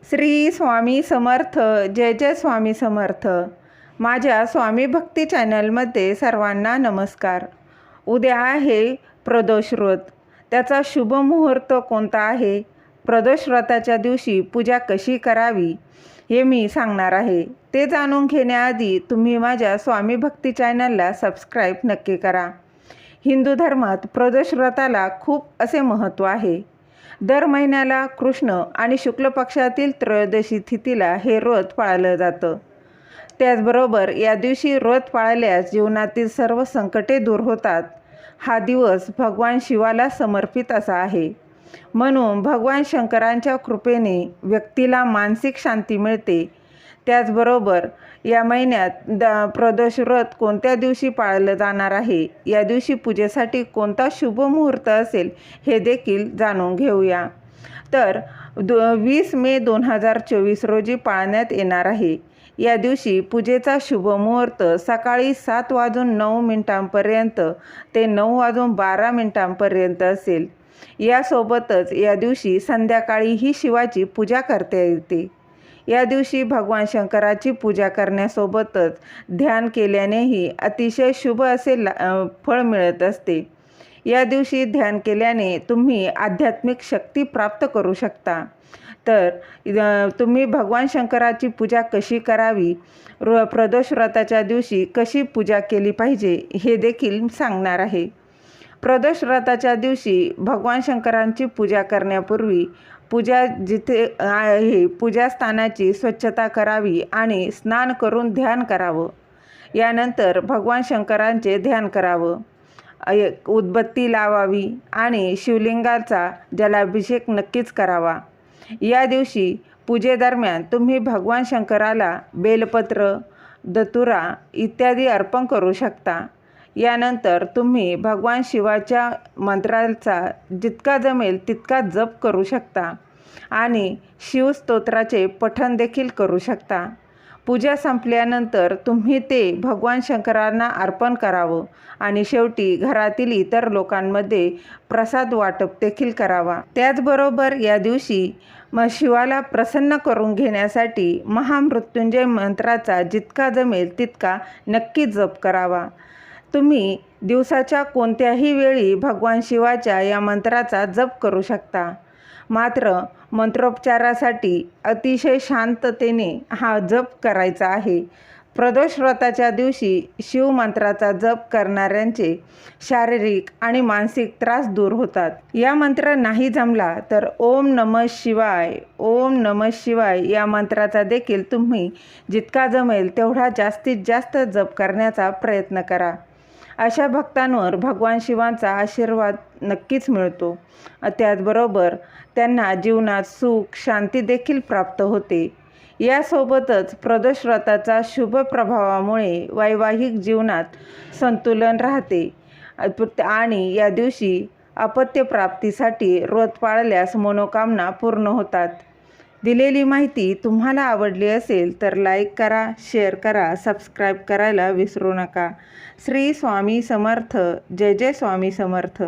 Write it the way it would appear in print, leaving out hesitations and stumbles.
श्री स्वामी समर्थ. जय जय स्वामी समर्थ. माझ्या स्वामी भक्ती चॅनलमध्ये सर्वांना नमस्कार. उद्या आहे प्रदोष व्रत. त्याचा शुभ मुहूर्त कोणता आहे, प्रदोष व्रताच्या दिवशी पूजा कशी करावी हे मी सांगणार आहे. ते जाणून घेण्याआधी तुम्ही माझ्या स्वामी भक्ती चॅनलला सबस्क्राईब नक्की करा. हिंदू धर्मात प्रदोष व्रताला खूप असे महत्त्व आहे. दर महिन्याला कृष्ण आणि शुक्ल पक्षातील त्रयोदशी तिथीला हे व्रत पाळलं जातं. त्याचबरोबर या दिवशी व्रत पाळल्यास जीवनातील सर्व संकटे दूर होतात. हा दिवस भगवान शिवाला समर्पित असा आहे. म्हणून भगवान शंकरांच्या कृपेने व्यक्तीला मानसिक शांती मिळते. त्याचबरोबर या महिन्यात प्रदोष व्रत कोणत्या दिवशी पाळलं जाणार आहे, या दिवशी पूजेसाठी कोणता शुभ मुहूर्त असेल हे देखील जाणून घेऊया. तर 20 मे 2024 रोजी पाळण्यात येणार आहे. या दिवशी पूजेचा शुभ मुहूर्त सकाळी 7:09 ते 9:12 असेल. यासोबतच या दिवशी संध्याकाळी ही शिवाची पूजा करता येते. या दिवशी भगवान शंकराची पूजा करण्यासोबतच ध्यान केल्यानेही अतिशय शुभ असे फळ मिळत असते. या दिवशी ध्यान केल्याने तुम्ही आध्यात्मिक शक्ती प्राप्त करू शकता. तर तुम्ही भगवान शंकराची पूजा कशी करावी, प्रदोष व्रताच्या दिवशी कशी पूजा केली पाहिजे हे देखील सांगणार आहे. प्रदोष व्रताच्या दिवशी भगवान शंकरांची पूजा करण्यापूर्वी पूजा जिथे आहे पूजास्थानाची स्वच्छता करावी आणि स्नान करून ध्यान करावं. यानंतर भगवान शंकरांचे ध्यान करावं. उदबत्ती लावावी आणि शिवलिंगाचा जलाभिषेक नक्कीच करावा. या दिवशी पूजेदरम्यान तुम्ही भगवान शंकराला बेलपत्र, दतुरा इत्यादी अर्पण करू शकता. यानंतर तुम्ही भगवान शिवाच्या मंत्राचा जितका जमेल तितका जप करू शकता आणि शिवस्तोत्राचे पठण देखील करू शकता. पूजा संपल्यानंतर तुम्ही ते भगवान शंकरांना अर्पण करावं आणि शेवटी घरातील इतर लोकांमध्ये प्रसाद वाटप देखील करावा. त्याचबरोबर या दिवशी शिवाला प्रसन्न करून घेण्यासाठी महामृत्युंजय मंत्राचा जितका जमेल तितका नक्की जप करावा. तुम्ही दिवसाच्या कोणत्याही वेळी भगवान शिवाच्या या मंत्राचा जप करू शकता. मात्र मंत्रोच्चारासाठी अतिशय शांततेने हा जप करायचा आहे. प्रदोष व्रताच्या दिवशी शिवमंत्राचा जप करणाऱ्यांचे शारीरिक आणि मानसिक त्रास दूर होतात. या मंत्र नाही जमला तर ओम नमः शिवाय, ओम नमः शिवाय या मंत्राचा देखील तुम्ही जितका जमेल तेवढा जास्तीत जास्त जप करण्याचा प्रयत्न करा. अशा भक्तांवर भगवान शिवांचा आशीर्वाद नक्कीच मिळतो. त्याचबरोबर त्यांना जीवनात सुख शांती देखील प्राप्त होते. यासोबतच प्रदोष व्रताचा शुभ प्रभावामुळे वैवाहिक जीवनात संतुलन राहते आणि या दिवशी अपत्य प्राप्तीसाठी व्रत पाळल्यास मनोकामना पूर्ण होतात. दिलेली माहिती तुम्हाला आवडली असेल तर लाईक करा, शेअर करा, सबस्क्राईब करायला विसरू नका. श्री स्वामी समर्थ. जय जय स्वामी समर्थ.